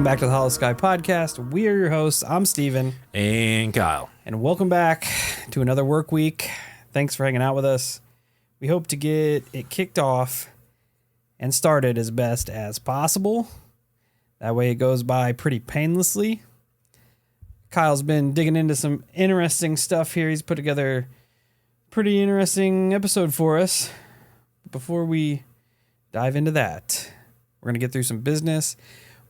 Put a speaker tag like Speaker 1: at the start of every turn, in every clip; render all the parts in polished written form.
Speaker 1: back to the Holosky podcast. We are your hosts. I'm Steven.
Speaker 2: And Kyle.
Speaker 1: And welcome back to another work week. Thanks for hanging out with us. We hope to get it kicked off and started as best as possible. That way it goes by pretty painlessly. Kyle's been digging into some interesting stuff here. He's put together a pretty interesting episode for us. Before we dive into that, we're going to get through some business.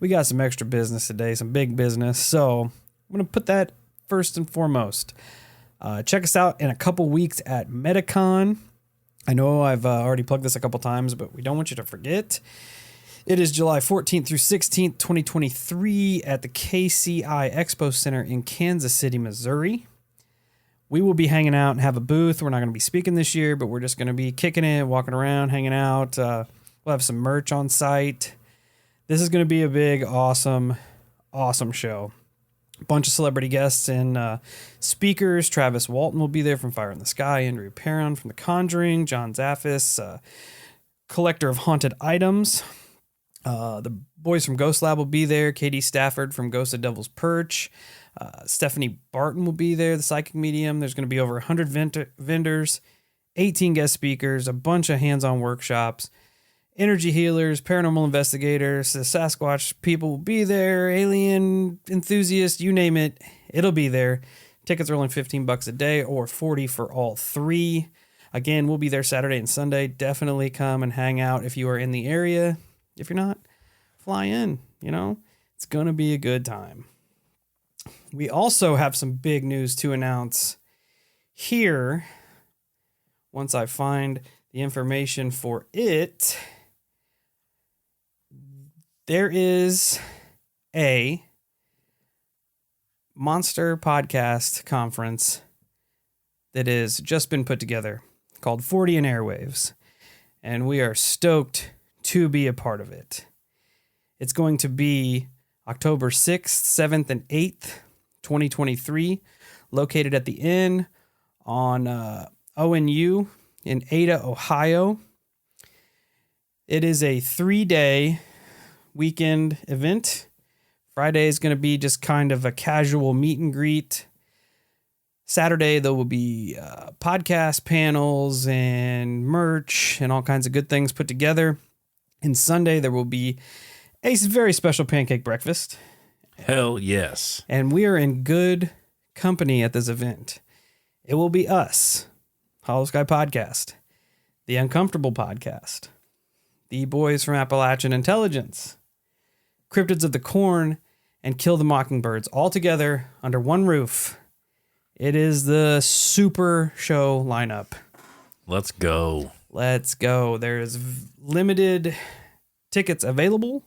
Speaker 1: We got some extra business today, some big business. So I'm going to put that first and foremost. Check us out in a couple weeks at MetaCon. I know I've already plugged this a couple times, but we don't want you to forget. It is July 14th through 16th, 2023 at the KCI Expo Center in Kansas City, Missouri. We will be hanging out and have a booth. We're not going to be speaking this year, but we're just going to be kicking it, walking around, hanging out. We'll have some merch on site. This is going to be a big, awesome show. A bunch of celebrity guests and speakers. Travis Walton will be there from Fire in the Sky. Andrew Perron from The Conjuring. John Zaffis, collector of haunted items. The boys from Ghost Lab will be there. Katie Stafford from Ghost of Devil's Perch. Stephanie Barton will be there, the psychic medium. There's going to be over 100 vendors, 18 guest speakers, a bunch of hands-on workshops. Energy healers, paranormal investigators, the Sasquatch people will be there, alien enthusiasts, you name it, it'll be there. Tickets are only $15 a day or $40 for all three. Again, we'll be there Saturday and Sunday. Definitely come and hang out if you are in the area. If you're not, fly in, It's going to be a good time. We also have some big news to announce here. Once I find the information for it, there is a monster podcast conference that has just been put together called 40 and Airwaves, and we are stoked to be a part of it. It's going to be October 6th, 7th, and 8th, 2023, located at the Inn on ONU in Ada, Ohio. It is a 3-day weekend event. Friday is going to be just kind of a casual meet and greet. Saturday, there will be podcast panels and merch and all kinds of good things put together. And Sunday, there will be a very special pancake breakfast.
Speaker 2: Hell yes.
Speaker 1: And we are in good company at this event. It will be us, Holosky Podcast, the Uncomfortable Podcast, the boys from Appalachian Intelligence, Cryptids of the Corn, and Kill the Mockingbirds, all together under one roof. It is the super show lineup.
Speaker 2: Let's go.
Speaker 1: Let's go. There's limited tickets available.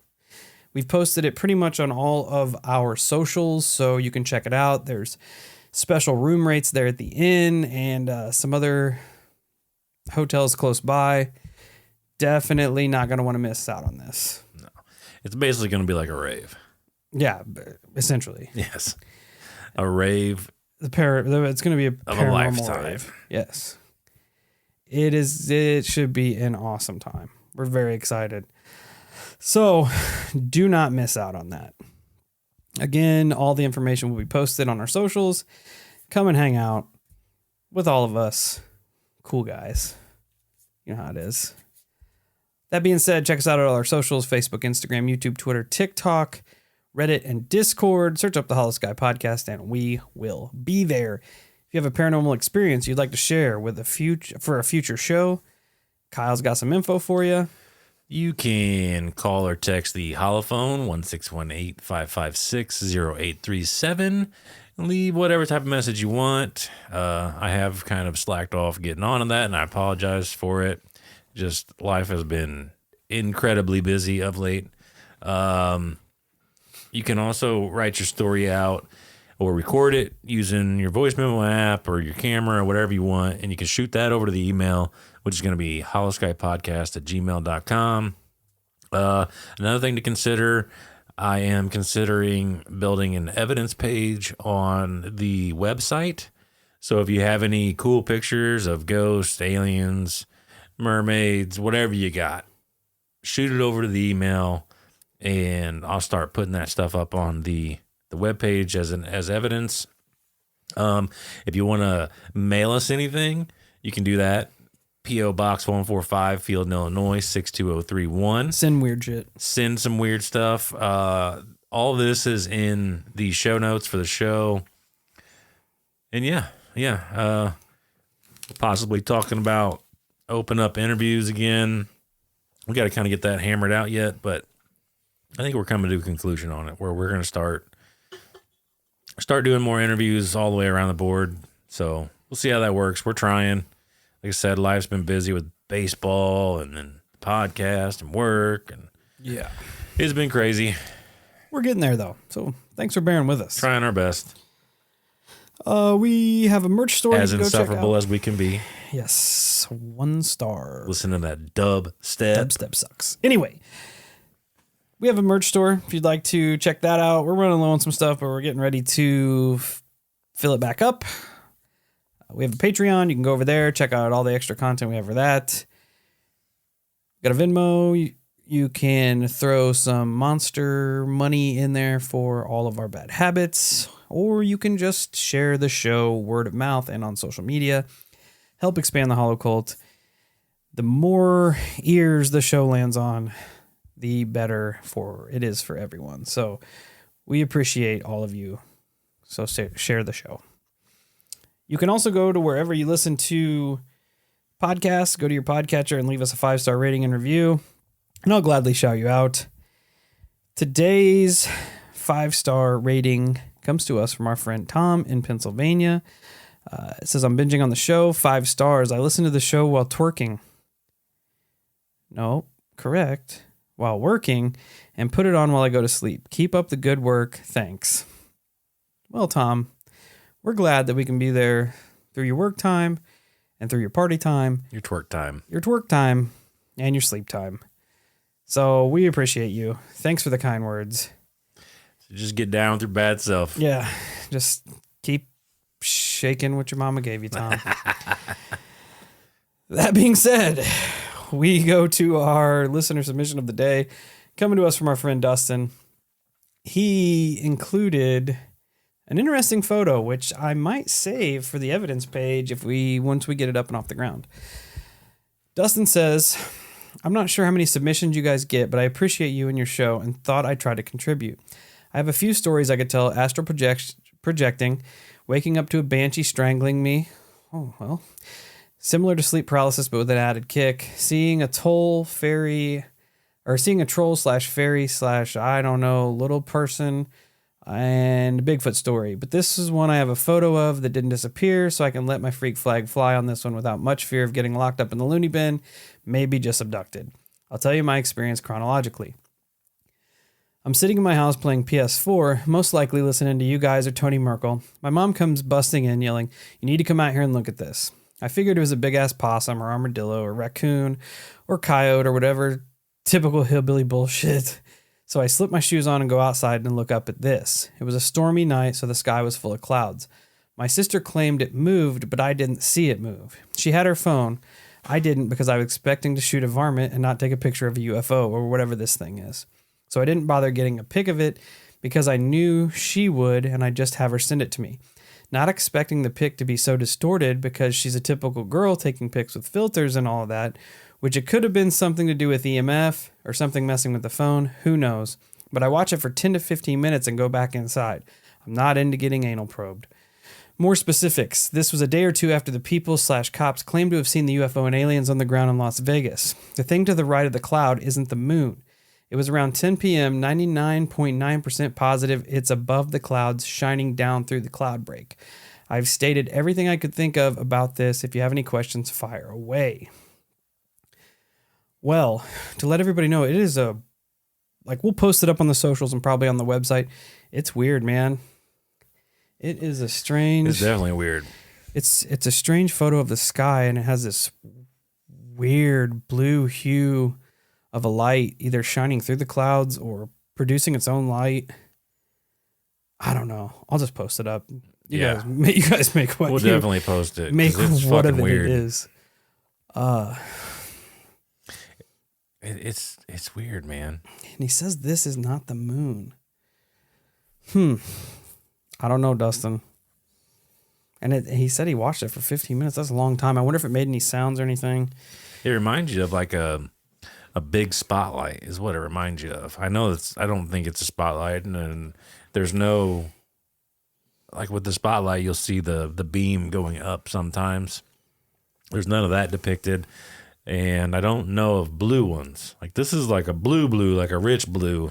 Speaker 1: We've posted it pretty much on all of our socials, so you can check it out. There's special room rates there at the Inn and some other hotels close by. Definitely not going to want to miss out on this.
Speaker 2: No. It's basically going to be like a rave.
Speaker 1: Yeah, essentially.
Speaker 2: Yes. A rave.
Speaker 1: It's going to be a paranormal
Speaker 2: lifetime.
Speaker 1: rave. Yes. It should be an awesome time. We're very excited. So do not miss out on that. Again, all the information will be posted on our socials. Come and hang out with all of us. Cool guys. You know how it is. That being said, check us out on all our socials: Facebook, Instagram, YouTube, Twitter, TikTok, Reddit, and Discord. Search up the Holosky Podcast and we will be there. If you have a paranormal experience you'd like to share with a future show, Kyle's got some info for you.
Speaker 2: You can call or text the holophone 1-618-556-0837 and leave whatever type of message you want. I have kind of slacked off getting on that, and I apologize for it. Just life has been incredibly busy of late. You can also write your story out or record it using your voice memo app or your camera or whatever you want, and you can shoot that over to the email, which is going to be holoskypodcast@gmail.com. Another thing to consider, I am considering building an evidence page on the website. So if you have any cool pictures of ghosts, aliens, mermaids, whatever you got, shoot it over to the email, and I'll start putting that stuff up on the webpage as evidence. If you want to mail us anything, you can do that. P.O. Box 145, Field, Illinois 62031.
Speaker 1: Send weird shit.
Speaker 2: Send some weird stuff. All this is in the show notes for the show. And possibly talking about open up interviews again. We got to kind of get that hammered out yet, but I think we're coming to a conclusion on it where we're going to start doing more interviews all the way around the board. So we'll see how that works. We're trying. Like I said, life's been busy with baseball and then podcast and work, and it's been crazy.
Speaker 1: We're getting there though. So thanks for bearing with us.
Speaker 2: Trying our best.
Speaker 1: We have a merch store.
Speaker 2: As insufferable as we can be.
Speaker 1: Yes. 1 star.
Speaker 2: Listen to that dubstep.
Speaker 1: Dubstep sucks. Anyway, we have a merch store. If you'd like to check that out, we're running low on some stuff, but we're getting ready to fill it back up. We have a Patreon. You can go over there, check out all the extra content we have for that. Got a Venmo. You can throw some monster money in there for all of our bad habits, or you can just share the show word of mouth and on social media. Help expand the Holocult. The more ears the show lands on, the better it is for everyone. So we appreciate all of you. So share the show. You can also go to wherever you listen to podcasts. Go to your podcatcher and leave us a 5-star rating and review, and I'll gladly shout you out. Today's 5-star rating comes to us from our friend Tom in Pennsylvania. It says, I'm binging on the show, 5 stars. I listen to the show while twerking. No, correct. While working, and put it on while I go to sleep. Keep up the good work. Thanks. Well, Tom, we're glad that we can be there through your work time and through your party time.
Speaker 2: Your twerk
Speaker 1: time, and your sleep time. So we appreciate you. Thanks for the kind words.
Speaker 2: So just get down with your bad self.
Speaker 1: Yeah, just keep shaking what your mama gave you, Tom. That being said, we go to our listener submission of the day, coming to us from our friend Dustin. He included an interesting photo, which I might save for the evidence page once we get it up and off the ground. Dustin says, I'm not sure how many submissions you guys get, but I appreciate you and your show and thought I'd try to contribute. I have a few stories I could tell: astral projecting, waking up to a banshee strangling me. Oh, well. Similar to sleep paralysis, but with an added kick. Seeing a troll / fairy / I don't know, little person, and Bigfoot story. But this is one I have a photo of that didn't disappear, so I can let my freak flag fly on this one without much fear of getting locked up in the loony bin, maybe just abducted. I'll tell you my experience chronologically. I'm sitting in my house playing PS4, most likely listening to you guys or Tony Merkel. My mom comes busting in, yelling, "You need to come out here and look at this." I figured it was a big-ass possum or armadillo or raccoon or coyote or whatever typical hillbilly bullshit. So I slip my shoes on and go outside and look up at this. It was a stormy night, so the sky was full of clouds. My sister claimed it moved, but I didn't see it move. She had her phone. I didn't because I was expecting to shoot a varmint and not take a picture of a UFO or whatever this thing is. So I didn't bother getting a pic of it because I knew she would, and I'd just have her send it to me. Not expecting the pic to be so distorted because she's a typical girl taking pics with filters and all of that, which it could have been something to do with EMF or something messing with the phone, who knows. But I watch it for 10 to 15 minutes and go back inside. I'm not into getting anal probed. More specifics. This was a day or two after the people / cops claimed to have seen the UFO and aliens on the ground in Las Vegas. The thing to the right of the cloud isn't the moon. It was around 10 p.m., 99.9% positive it's above the clouds shining down through the cloud break. I've stated everything I could think of about this. If you have any questions, fire away. Well, to let everybody know, it is we'll post it up on the socials and probably on the website. It's weird, man. It is a strange...
Speaker 2: It's definitely weird.
Speaker 1: It's a strange photo of the sky, and it has this weird blue hue of a light either shining through the clouds or producing its own light. I don't know. I'll just post it up. You guys make what
Speaker 2: we'll definitely post it.
Speaker 1: Make
Speaker 2: it's
Speaker 1: what of
Speaker 2: weird.
Speaker 1: it is.
Speaker 2: It's weird, man.
Speaker 1: And he says this is not the moon. I don't know, Dustin. And he said he watched it for 15 minutes. That's a long time. I wonder if it made any sounds or anything.
Speaker 2: It reminds you of like a big spotlight is what it reminds you of. I don't think it's a spotlight, and there's no, like with the spotlight, you'll see the beam going up sometimes. There's none of that depicted. And I don't know of blue ones. Like this is like a blue, like a rich blue.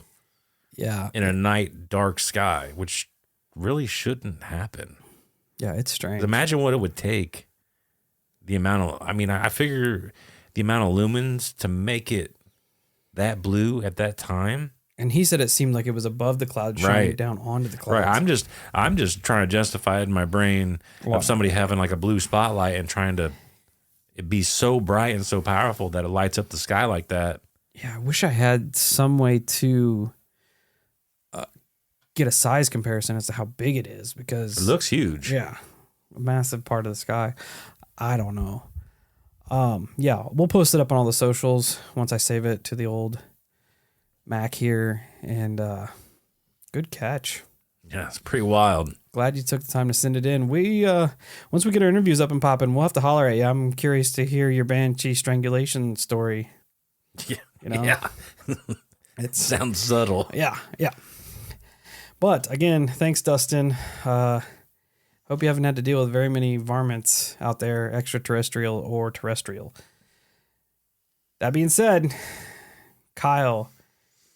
Speaker 1: Yeah.
Speaker 2: In a night dark sky, which really shouldn't happen.
Speaker 1: Yeah, it's strange.
Speaker 2: Imagine what it would take. I figure the amount of lumens to make it that blue at that time.
Speaker 1: And he said it seemed like it was above the clouds, shining
Speaker 2: Right.
Speaker 1: down onto the clouds.
Speaker 2: Right. I'm just trying to justify it in my brain of somebody having like a blue spotlight and trying to it be so bright and so powerful that it lights up the sky like that.
Speaker 1: Yeah, I wish I had some way to get a size comparison as to how big it is, because
Speaker 2: It looks huge.
Speaker 1: yeah, a massive part of the sky. I don't know. Yeah, we'll post it up on all the socials once I save it to the old Mac here. And good catch.
Speaker 2: Yeah, it's pretty wild.
Speaker 1: Glad you took the time to send it in. We once we get our interviews up and popping, we'll have to holler at you. I'm curious to hear your banshee strangulation story.
Speaker 2: Yeah.
Speaker 1: You know?
Speaker 2: Yeah.
Speaker 1: It
Speaker 2: sounds subtle.
Speaker 1: Yeah. But again, thanks, Dustin. Hope you haven't had to deal with very many varmints out there, extraterrestrial or terrestrial. That being said, Kyle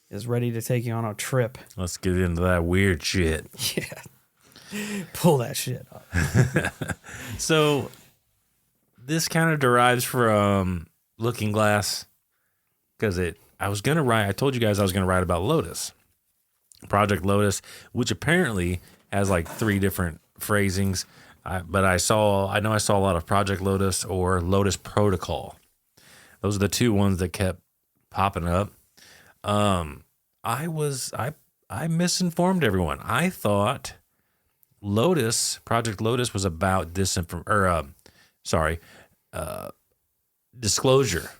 Speaker 1: is ready to take you on a trip.
Speaker 2: Let's get into that weird shit.
Speaker 1: Yeah. Pull that shit up.
Speaker 2: So this kind of derives from Looking Glass, because I told you guys I was going to write about Lotus. Project Lotus, which apparently has like 3 different phrasings. But I saw a lot of Project Lotus or Lotus Protocol. Those are the 2 ones that kept popping up. I misinformed everyone. I thought Project Lotus was about disclosure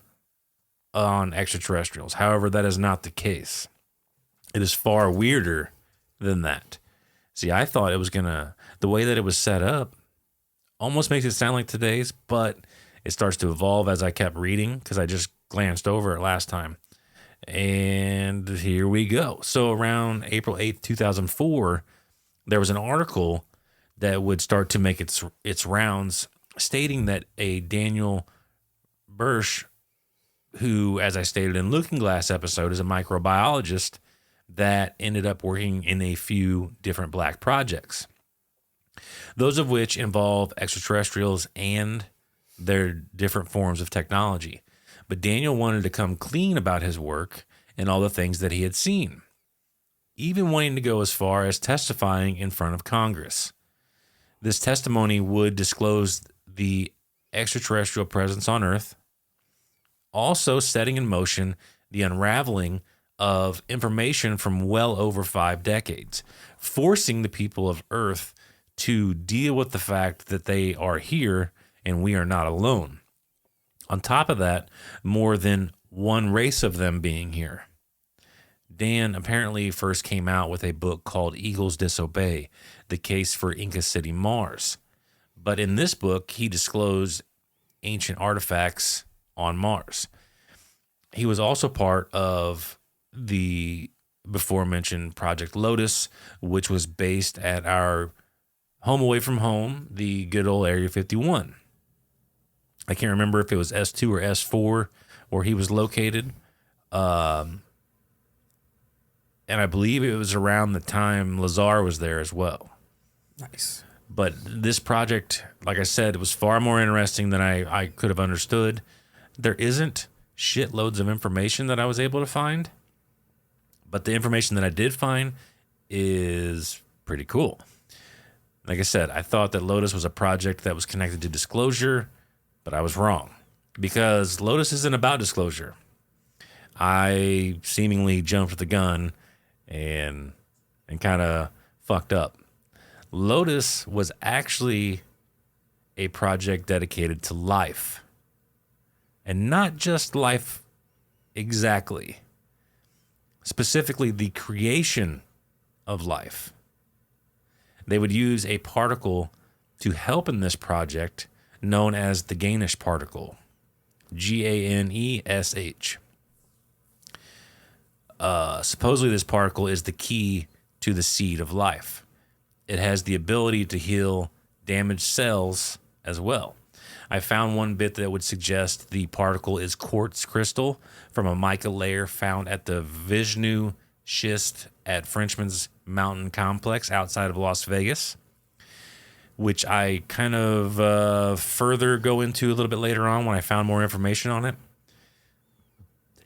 Speaker 2: on extraterrestrials. However, that is not the case. It is far weirder than that. See, I thought it was the way that it was set up almost makes it sound like today's, but it starts to evolve as I kept reading, because I just glanced over it last time. And here we go. So around April 8th, 2004, there was an article that would start to make its rounds, stating that a Daniel Burisch, who, as I stated in Looking Glass episode, is a microbiologist that ended up working in a few different black projects, those of which involve extraterrestrials and their different forms of technology. But Daniel wanted to come clean about his work and all the things that he had seen, even wanting to go as far as testifying in front of Congress. This testimony would disclose the extraterrestrial presence on Earth, also setting in motion the unraveling of information from well over 5 decades, forcing the people of Earth to deal with the fact that they are here and we are not alone. On top of that, more than one race of them being here. Dan apparently first came out with a book called Eagles Disobey, the case for Inca City, Mars. But in this book, he disclosed ancient artifacts on Mars. He was also part of the before mentioned Project Lotus, which was based at our home away from home, the good old Area 51. I can't remember if it was S2 or S4 where he was located. And I believe it was around the time Lazar was there as well.
Speaker 1: Nice.
Speaker 2: But this project, like I said, it was far more interesting than I could have understood. There isn't shitloads of information that I was able to find, but the information that I did find is pretty cool. Like I said, I thought that Lotus was a project that was connected to disclosure, but I was wrong, because Lotus isn't about disclosure. I seemingly jumped the gun and kind of fucked up. Lotus was actually a project dedicated to life, and not just life Exactly. Specifically, the creation of life. They would use a particle to help in this project known as the Ganesh particle. Ganesh. Supposedly, this particle is the key to the seed of life. It has the ability to heal damaged cells as well. I found one bit that would suggest the particle is quartz crystal from a mica layer found at the Vishnu schist at Frenchman's Mountain Complex outside of Las Vegas, which I kind of further go into a little bit later on when I found more information on it.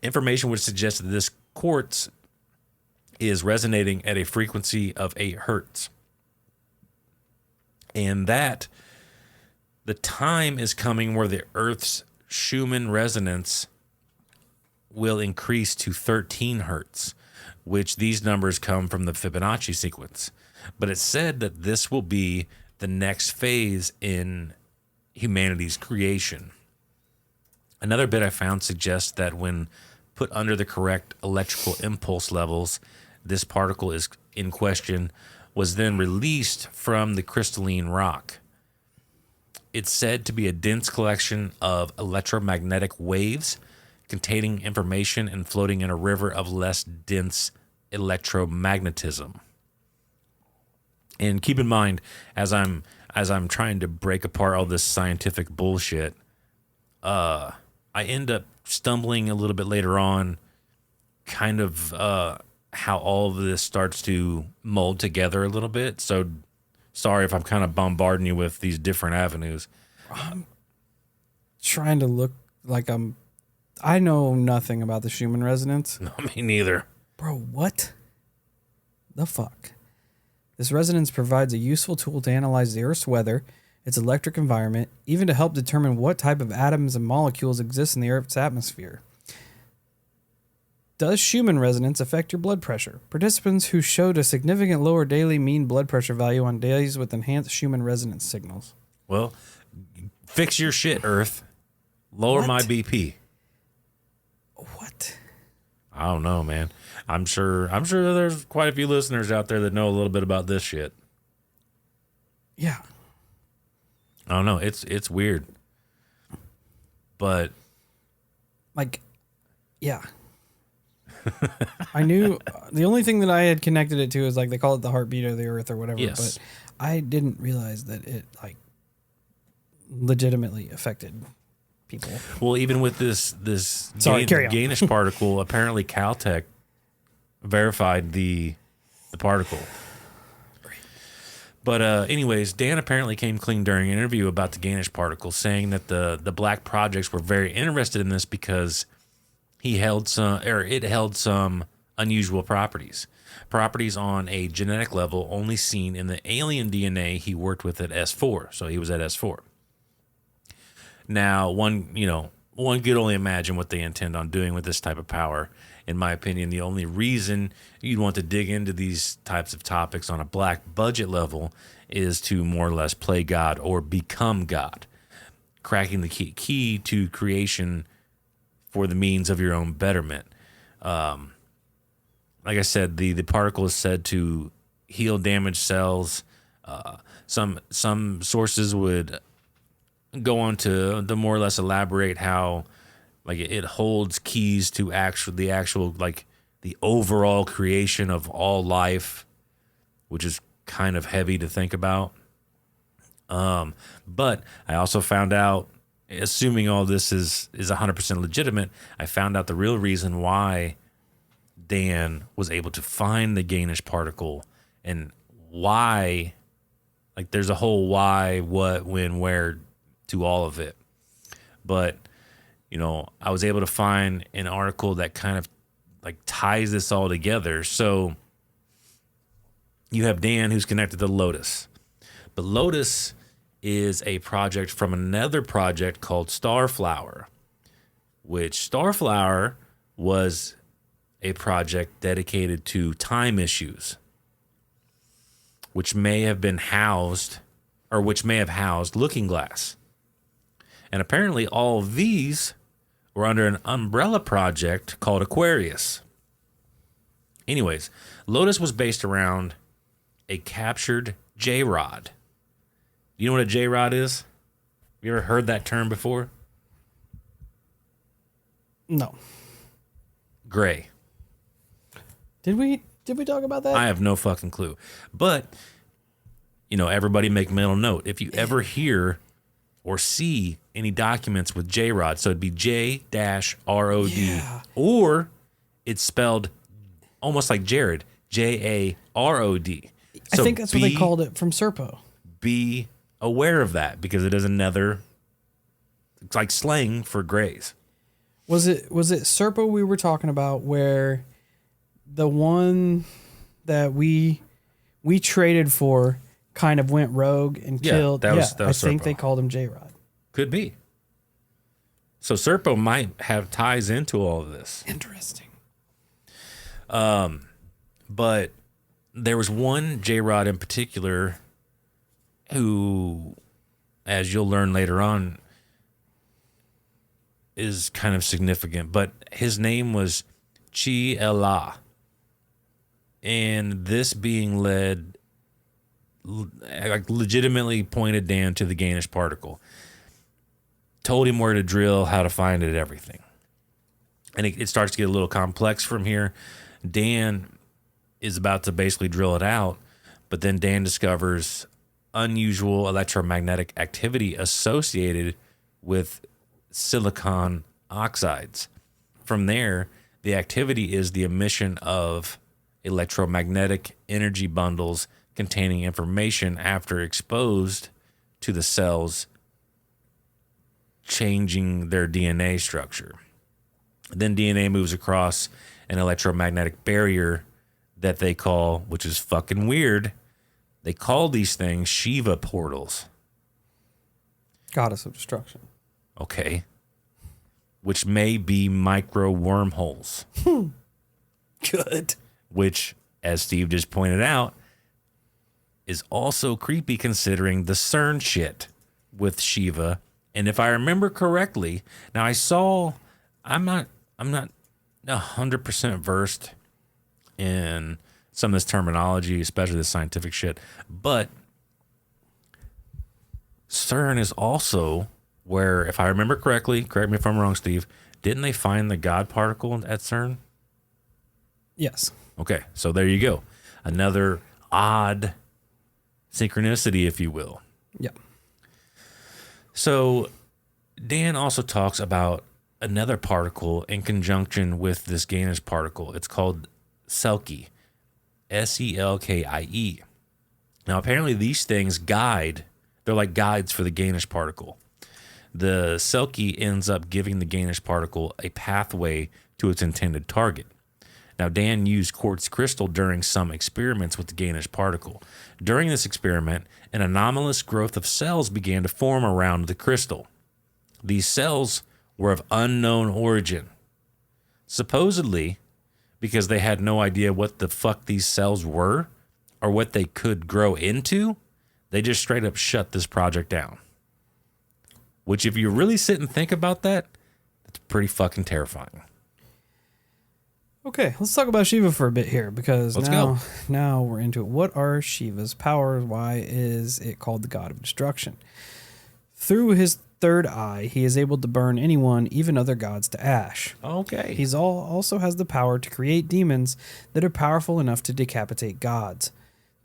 Speaker 2: Information would suggest that this quartz is resonating at a frequency of 8 hertz. And that the time is coming where the Earth's Schumann resonance will increase to 13 hertz, which these numbers come from the Fibonacci sequence. But it's said that this will be the next phase in humanity's creation. Another bit I found suggests that when put under the correct electrical impulse levels, this particle is in question was then released from the crystalline rock. It's said to be a dense collection of electromagnetic waves containing information and floating in a river of less dense electromagnetism. And keep in mind, as I'm trying to break apart all this scientific bullshit, I end up stumbling a little bit later on, kind of how all of this starts to mold together a little bit. So sorry if I'm kind of bombarding you with these different avenues.
Speaker 1: I'm trying to look like I know nothing about the Schumann resonance.
Speaker 2: No, me neither.
Speaker 1: Bro, what the fuck? This resonance provides a useful tool to analyze the Earth's weather, its electric environment, even to help determine what type of atoms and molecules exist in the Earth's atmosphere. Does Schumann resonance affect your blood pressure? Participants who showed a significant lower daily mean blood pressure value on days with enhanced Schumann resonance signals.
Speaker 2: Well, fix your shit, Earth. Lower my BP.
Speaker 1: What?
Speaker 2: I don't know, man. I'm sure there's quite a few listeners out there that know a little bit about this shit.
Speaker 1: Yeah.
Speaker 2: I don't know. It's weird. But
Speaker 1: like, yeah. I knew the only thing that I had connected it to is like they call it the heartbeat of the Earth or whatever,
Speaker 2: yes.
Speaker 1: But I didn't realize that it like legitimately affected people.
Speaker 2: Well, even with this Ganesh particle, apparently Caltech verified the particle.
Speaker 1: Great.
Speaker 2: But anyways, Dan apparently came clean during an interview about the Ganesh particle, saying that the black projects were very interested in this because it held some unusual properties on a genetic level only seen in the alien DNA he worked with at S4. So he was at S4. Now, one could only imagine what they intend on doing with this type of power. In my opinion, the only reason you'd want to dig into these types of topics on a black budget level is to more or less play God or become God, cracking the key to creation for the means of your own betterment. Like I said, the particle is said to heal damaged cells. Some sources would go on to more or less elaborate how like it holds keys to the actual like the overall creation of all life, which is kind of heavy to think about. But I also found out, assuming all this is 100% legitimate, I found out the real reason why Dan was able to find the Ganesh particle and why, like there's a whole why, what, when, where to all of it. But, I was able to find an article that kind of like ties this all together. So you have Dan who's connected to Lotus, but Lotus is a project from another project called Starflower, which Starflower was a project dedicated to time issues, which may have housed Looking Glass. And apparently all of these were under an umbrella project called Aquarius. Anyways, Lotus was based around a captured J-Rod. You know what a J-Rod is? You ever heard that term before?
Speaker 1: No.
Speaker 2: Gray.
Speaker 1: Did we talk about that?
Speaker 2: I have no fucking clue. But, everybody make mental note. If you ever hear or see any documents with J-Rod, so it'd be J-ROD, or it's spelled almost like Jared, J-A-R-O-D. So
Speaker 1: I think that's what they called it from Serpo.
Speaker 2: Be aware of that because it is another, it's like slang for grays.
Speaker 1: Was it Serpo we were talking about where the one that we traded for kind of went rogue and killed?
Speaker 2: That was
Speaker 1: I think
Speaker 2: Serpo.
Speaker 1: they called him J-Rod.
Speaker 2: Could be. So Serpo might have ties into all of this.
Speaker 1: Interesting.
Speaker 2: But there was one J-Rod in particular who, as you'll learn later on, is kind of significant. But his name was Chi-Ela. And this being led, legitimately pointed Dan to the Gainish particle. Told him where to drill, how to find it, everything. And it starts to get a little complex from here. Dan is about to basically drill it out, but then Dan discovers unusual electromagnetic activity associated with silicon oxides. From there, the activity is the emission of electromagnetic energy bundles containing information after exposed to the cells, changing their DNA structure. Then DNA moves across an electromagnetic barrier that they call, which is fucking weird, they call these things Shiva portals.
Speaker 1: Goddess of destruction.
Speaker 2: Okay. Which may be micro wormholes.
Speaker 1: Good.
Speaker 2: Which, as Steve just pointed out, is also creepy considering the CERN shit with Shiva. And if I remember correctly, now I'm not 100% versed in some of this terminology, especially the scientific shit, but CERN is also where, if I remember correctly, correct me if I'm wrong, Steve, didn't they find the God particle at CERN?
Speaker 1: Yes.
Speaker 2: Okay, so there you go. Another odd synchronicity, if you will.
Speaker 1: Yeah.
Speaker 2: So Dan also talks about another particle in conjunction with this Gainish particle. It's called Selkie, Selkie. Now, apparently these things they're like guides for the Gainish particle. The Selkie ends up giving the Gainish particle a pathway to its intended target. Now, Dan used quartz crystal during some experiments with the Gainish particle. During this experiment, an anomalous growth of cells began to form around the crystal. These cells were of unknown origin. Supposedly, because they had no idea what the fuck these cells were or what they could grow into, they just straight up shut this project down. Which, if you really sit and think about that, that's pretty fucking terrifying.
Speaker 1: Okay, let's talk about Shiva for a bit here because
Speaker 2: Let's
Speaker 1: now we're into it. What are Shiva's powers? Why is it called the God of Destruction? Through his third eye, he is able to burn anyone, even other gods, to ash.
Speaker 2: Okay.
Speaker 1: He also has the power to create demons that are powerful enough to decapitate gods.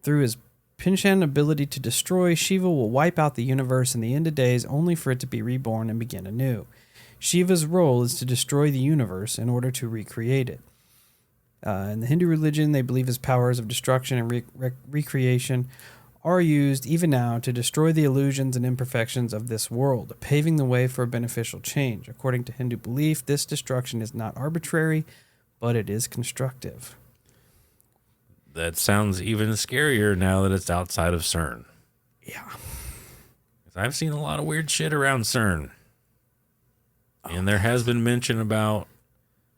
Speaker 1: Through his Pinshan ability to destroy, Shiva will wipe out the universe in the end of days only for it to be reborn and begin anew. Shiva's role is to destroy the universe in order to recreate it. In the Hindu religion, they believe his powers of destruction and recreation are used even now to destroy the illusions and imperfections of this world, paving the way for a beneficial change. According to Hindu belief, this destruction is not arbitrary, but it is constructive.
Speaker 2: That sounds even scarier now that it's outside of CERN.
Speaker 1: Yeah.
Speaker 2: I've seen a lot of weird shit around CERN. And there has been mention about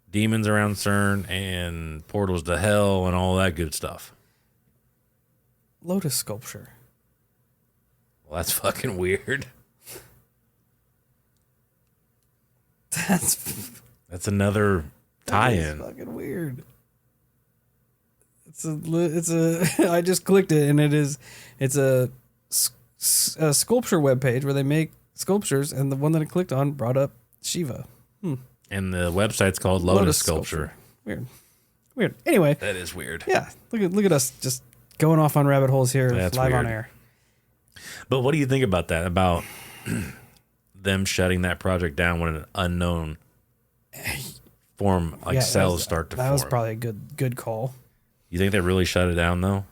Speaker 2: demons around CERN and portals to hell and all that good stuff.
Speaker 1: Lotus sculpture.
Speaker 2: Well, that's fucking weird. That's another tie-in.
Speaker 1: That's fucking weird. It's a I just clicked it and it's a sculpture webpage where they make sculptures, and the one that I clicked on brought up Shiva.
Speaker 2: And the website's called Lotus Sculpture.
Speaker 1: Weird. Anyway,
Speaker 2: That is weird.
Speaker 1: yeah. Look at us just going off on rabbit holes here
Speaker 2: That's
Speaker 1: live on
Speaker 2: weird.
Speaker 1: air.
Speaker 2: But what do you think about that? About them shutting that project down when an unknown form
Speaker 1: Yeah,
Speaker 2: cells start to form?
Speaker 1: That was probably a good call.
Speaker 2: You think they really shut it down though?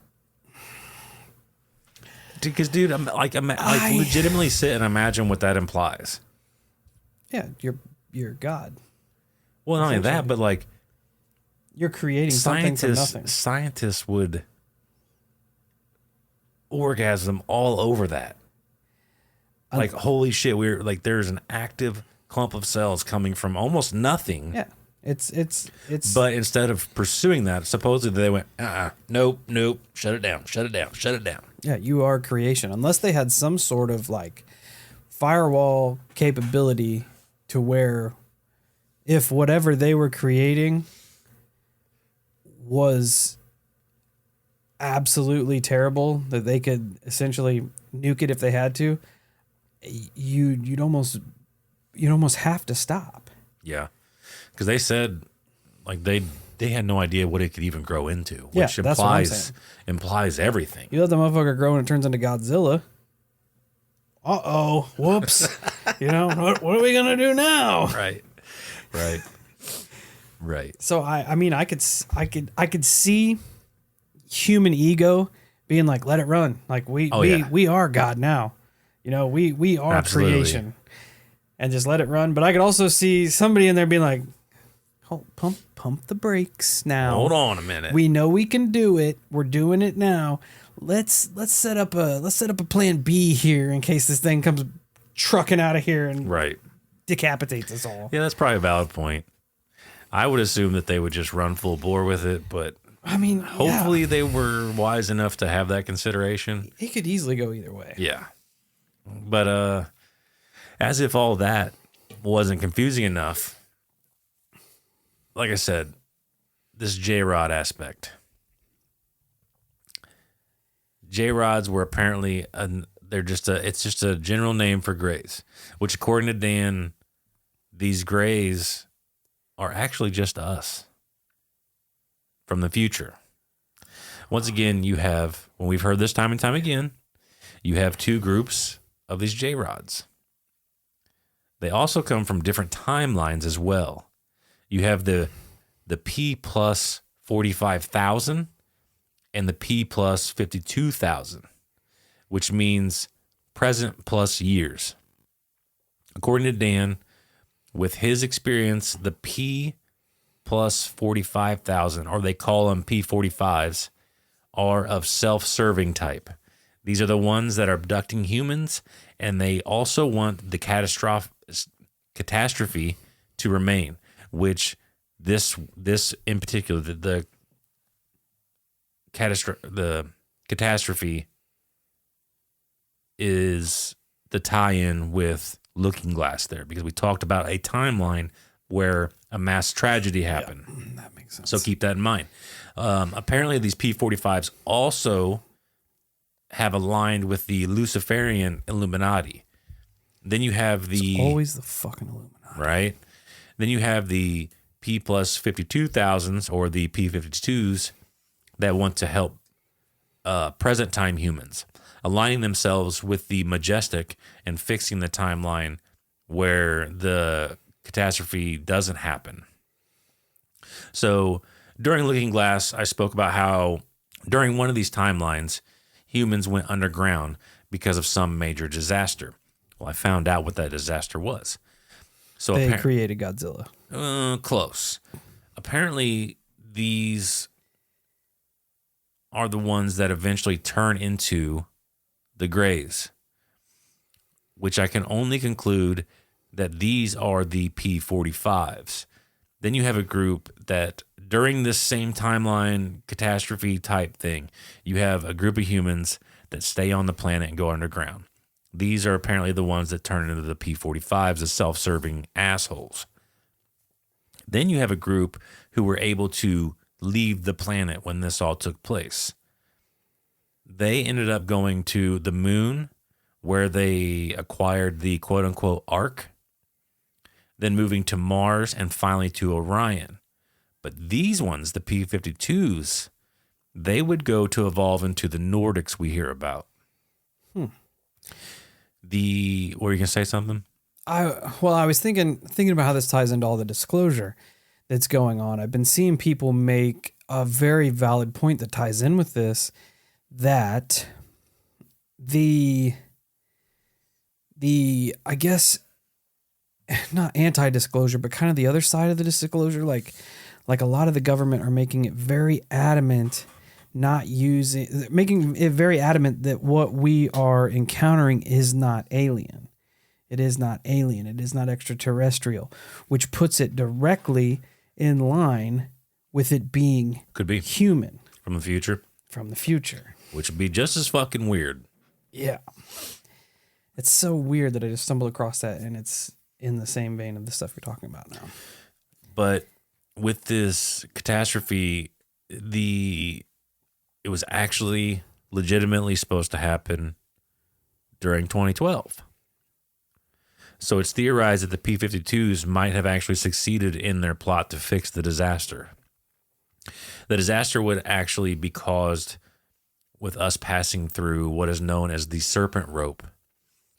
Speaker 2: Because, dude, I'm legitimately sit and imagine what that implies.
Speaker 1: Yeah, you're God.
Speaker 2: Well, not only that, but like
Speaker 1: You're creating something from nothing.
Speaker 2: scientists would orgasm all over that. Like, holy shit, we're like, there's an active clump of cells coming from almost nothing.
Speaker 1: Yeah, it's.
Speaker 2: But instead of pursuing that, supposedly they went, nope, shut it down.
Speaker 1: Yeah, you are creation. Unless they had some sort of like firewall capability to where if whatever they were creating was absolutely terrible, that they could essentially nuke it if they had to, you'd almost have to stop.
Speaker 2: Yeah. Because they said, like, they had no idea what it could even grow into, which
Speaker 1: Yeah, that's what I'm saying.
Speaker 2: implies everything.
Speaker 1: You let the motherfucker grow and it turns into Godzilla. Uh-oh. Whoops. What are we going to do now?
Speaker 2: Right.
Speaker 1: So I mean, I could see human ego being like, let it run. Like we are God now. We are
Speaker 2: Absolutely.
Speaker 1: creation, and just let it run. But I could also see somebody in there being like, pump the brakes now.
Speaker 2: Hold on a minute.
Speaker 1: We know we can do it. We're doing it now. Let's set up a plan B here in case this thing comes trucking out of here and decapitates us all.
Speaker 2: Yeah, that's probably a valid point. I would assume that they would just run full bore with it, but
Speaker 1: I mean,
Speaker 2: hopefully they were wise enough to have that consideration.
Speaker 1: It could easily go either way.
Speaker 2: Yeah. But as if all that wasn't confusing enough, like I said, this J-Rod aspect. J-Rods were apparently it's just a general name for grays, which according to Dan, these grays are actually just us from the future. Once again, you have, when we've heard this time and time again, you have two groups of these J-Rods. They also come from different timelines as well. You have the P plus 45,000 and the P plus 52,000, which means present plus years. According to Dan, with his experience, the P plus 45,000, or they call them P45s, are of self-serving type. These are the ones that are abducting humans, and they also want the catastrophe to remain, which this in particular, the catastrophe is the tie-in with Looking Glass there, because we talked about a timeline where a mass tragedy happened.
Speaker 1: Yeah, that makes sense.
Speaker 2: So keep that in mind. Apparently, these P45s also have aligned with the Luciferian Illuminati. Then you have
Speaker 1: it's always the fucking Illuminati,
Speaker 2: right? Then you have the P plus 52,000s, or the P52s, that want to help present time humans, aligning themselves with the majestic and fixing the timeline where the catastrophe doesn't happen. So during Looking Glass, I spoke about how during one of these timelines, humans went underground because of some major disaster. Well, I found out what that disaster was. So
Speaker 1: they created Godzilla.
Speaker 2: Close. Apparently, these are the ones that eventually turn into the Greys, which I can only conclude that these are the P45s. Then you have a group that during this same timeline catastrophe type thing, you have a group of humans that stay on the planet and go underground. These are apparently the ones that turn into the P45s, the self-serving assholes. Then you have a group who were able to leave the planet when this all took place. They ended up going to the moon, where they acquired the quote-unquote Ark, then moving to Mars, and finally to Orion. But these ones, the P-52s, they would go to evolve into the Nordics we hear about. Were you going to say something?
Speaker 1: I was thinking about how this ties into all the disclosure that's going on. I've been seeing people make a very valid point that ties in with this, that the I guess not anti-disclosure, but kind of the other side of the disclosure, like a lot of the government are making it very adamant, making it very adamant that what we are encountering is not alien. It is not alien. It is not extraterrestrial, which puts it directly in line with it being
Speaker 2: Could be
Speaker 1: human
Speaker 2: from the future.
Speaker 1: From the future,
Speaker 2: Which would be just as fucking weird.
Speaker 1: Yeah. It's so weird that I just stumbled across that, and it's in the same vein of the stuff you're talking about now.
Speaker 2: But with this catastrophe, it was actually legitimately supposed to happen during 2012. So it's theorized that the P-52s might have actually succeeded in their plot to fix the disaster. The disaster would actually be caused with us passing through what is known as the serpent rope,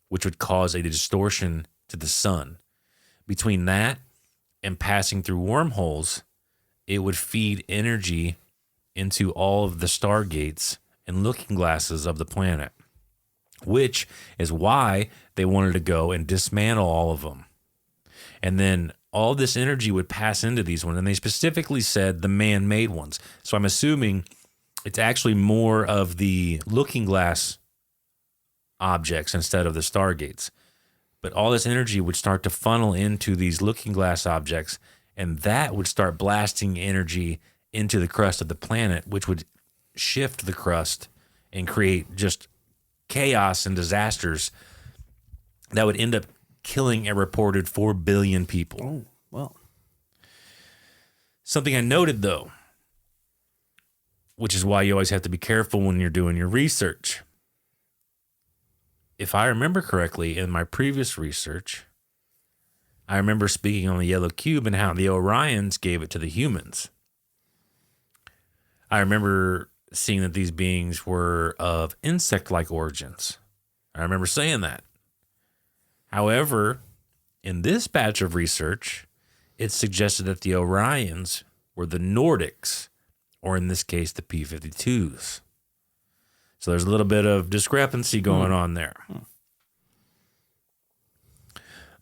Speaker 2: which would cause a distortion to the sun. Between that and passing through wormholes, it would feed energy into all of the stargates and looking glasses of the planet, which is why they wanted to go and dismantle all of them. And then all this energy would pass into these ones, and they specifically said the man-made ones. So I'm assuming it's actually more of the looking glass objects instead of the stargates. But all this energy would start to funnel into these looking glass objects, and that would start blasting energy into the crust of the planet, which would shift the crust and create just chaos and disasters that would end up killing a reported 4 billion people.
Speaker 1: Oh, well.
Speaker 2: Something I noted, though, which is why you always have to be careful when you're doing your research. If I remember correctly, in my previous research, I remember speaking on the yellow cube and how the Orions gave it to the humans. I remember seeing that these beings were of insect-like origins. I remember saying that. However, in this batch of research, it suggested that the Orions were the Nordics, or in this case, the P-52s. So there's a little bit of discrepancy going on there.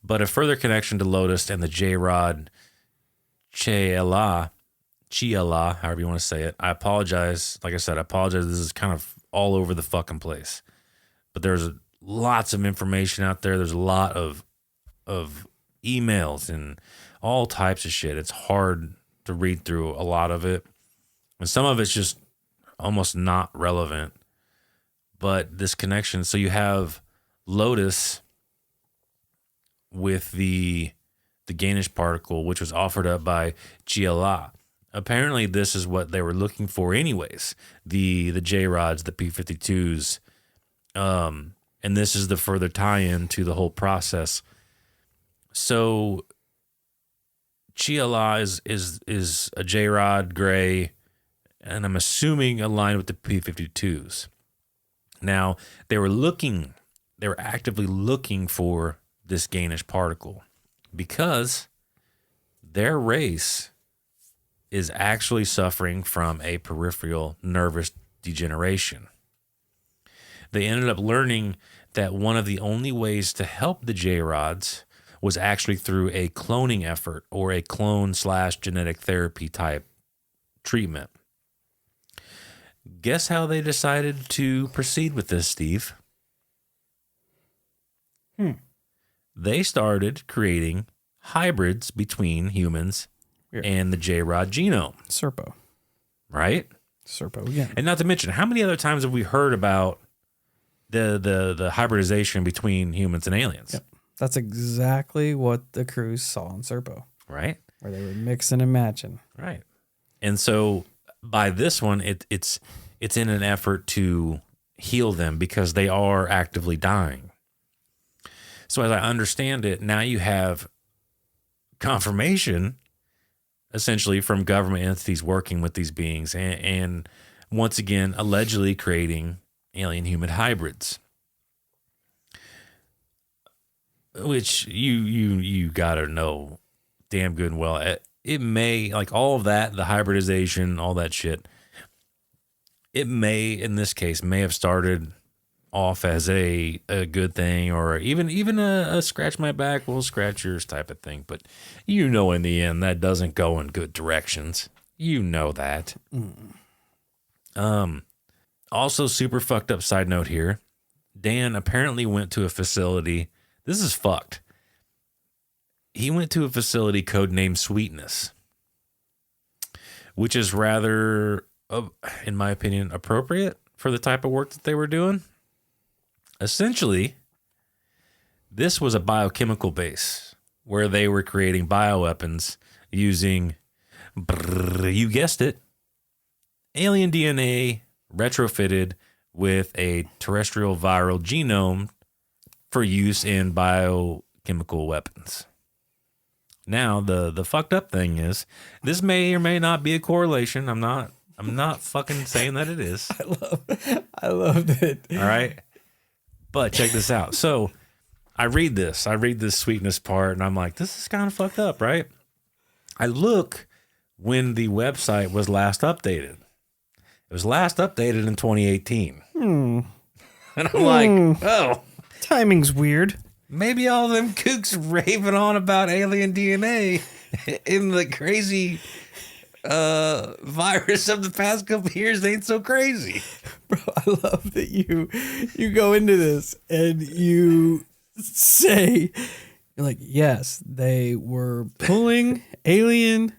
Speaker 2: But a further connection to Lotus and the J-Rod Chiala, however you want to say it. I apologize. Like I said, I apologize. This is kind of all over the fucking place. But there's lots of information out there. There's a lot of emails and all types of shit. It's hard to read through a lot of it. And some of it's just almost not relevant. But this connection, so you have Lotus with the Gainish particle, which was offered up by Chiala. Apparently, this is what they were looking for anyways. The J-Rods, the P-52s. And this is the further tie-in to the whole process. So Chiala is a J-Rod gray, and I'm assuming aligned with the P-52s. Now, they were actively looking for this Gainish particle because their race is actually suffering from a peripheral nervous degeneration. They ended up learning that one of the only ways to help the J-Rods was actually through a cloning effort or a clone/genetic therapy type treatment. Guess how they decided to proceed with this, Steve? They started creating hybrids between humans and the J-Rod genome.
Speaker 1: Serpo.
Speaker 2: Right?
Speaker 1: Serpo again.
Speaker 2: And not to mention, how many other times have we heard about the hybridization between humans and aliens?
Speaker 1: Yep. That's exactly what the crews saw in Serpo.
Speaker 2: Right?
Speaker 1: Where they were mixing and matching.
Speaker 2: Right. And so by this one, it's in an effort to heal them because they are actively dying. So as I understand it, now you have confirmation essentially from government entities working with these beings and once again, allegedly creating alien human hybrids. Which you gotta know damn good and well. It may, like all of that, the hybridization, all that shit, it may, in this case, may have started off as a good thing or even a scratch my back, we'll scratch yours type of thing. But you know in the end, that doesn't go in good directions. You know that. Also, super fucked up side note here. Dan apparently went to a facility. This is fucked. He went to a facility codenamed Sweetness, which is rather, in my opinion, appropriate for the type of work that they were doing. Essentially, this was a biochemical base where they were creating bioweapons using, you guessed it, alien DNA retrofitted with a terrestrial viral genome for use in biochemical weapons. Now, the fucked up thing is, this may or may not be a correlation. I'm not fucking saying that it is.
Speaker 1: I loved it.
Speaker 2: All right. But check this out. So I read this Sweetness part, and I'm like, this is kind of fucked up, right? I look when the website was last updated. It was last updated in 2018. And I'm like, oh.
Speaker 1: Timing's weird.
Speaker 2: Maybe all them kooks raving on about alien DNA in the crazy virus of the past couple of years ain't so crazy.
Speaker 1: Bro, I love that you go into this and you say, you're like, yes, they were pulling alien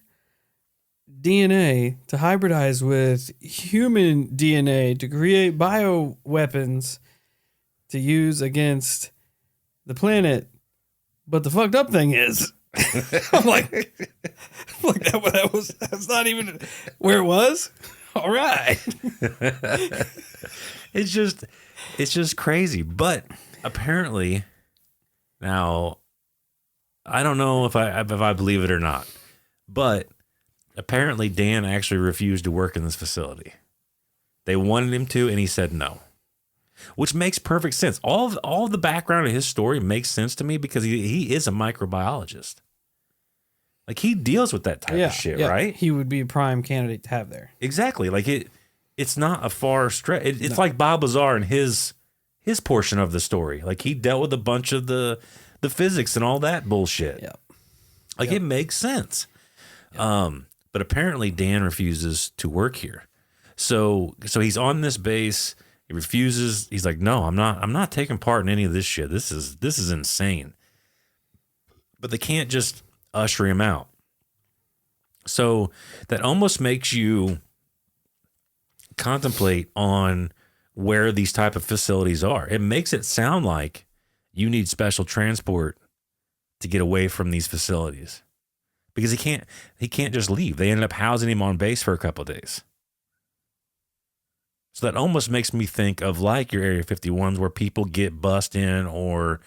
Speaker 1: DNA to hybridize with human DNA to create bioweapons to use against the planet. But the fucked up thing is, I'm like that's not even where it was. All right.
Speaker 2: It's just crazy. But apparently, now I don't know if I believe it or not, but apparently Dan actually refused to work in this facility. They wanted him to, and he said no. Which makes perfect sense. All the background of his story makes sense to me because he is a microbiologist. Like, he deals with that type of shit, right?
Speaker 1: He would be a prime candidate to have there.
Speaker 2: Exactly. Like, it's not a far stretch. It's like Bob Lazar and his portion of the story. Like, he dealt with a bunch of the physics and all that bullshit.
Speaker 1: Yeah.
Speaker 2: Like, it makes sense. But apparently Dan refuses to work here. So he's on this base. He refuses. He's like, no, I'm not taking part in any of this shit. This is insane. But they can't just usher him out. So that almost makes you contemplate on where these type of facilities are. It makes it sound like you need special transport to get away from these facilities because he can't just leave. They ended up housing him on base for a couple of days. So that almost makes me think of like your Area 51s where people get bussed in or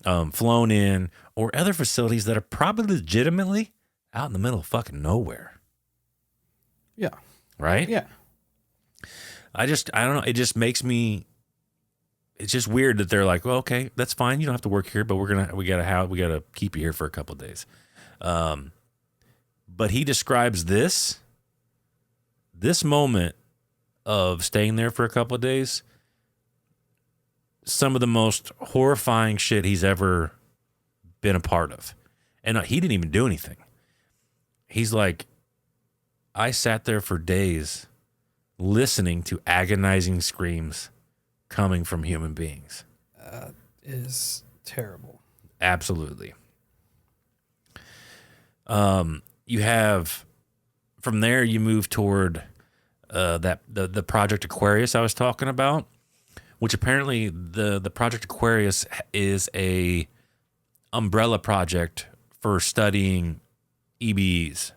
Speaker 2: flown in, or other facilities that are probably legitimately out in the middle of fucking nowhere.
Speaker 1: Yeah.
Speaker 2: Right?
Speaker 1: Yeah.
Speaker 2: I don't know. It just makes me, it's just weird that they're like, well, okay, that's fine. You don't have to work here, but we gotta keep you here for a couple of days. But he describes this moment of staying there for a couple of days, some of the most horrifying shit he's ever been a part of. And he didn't even do anything. He's like, I sat there for days listening to agonizing screams coming from human beings.
Speaker 1: Is terrible.
Speaker 2: Absolutely. You have, from there you move toward the Project Aquarius I was talking about, which apparently the Project Aquarius is a umbrella project for studying EBEs,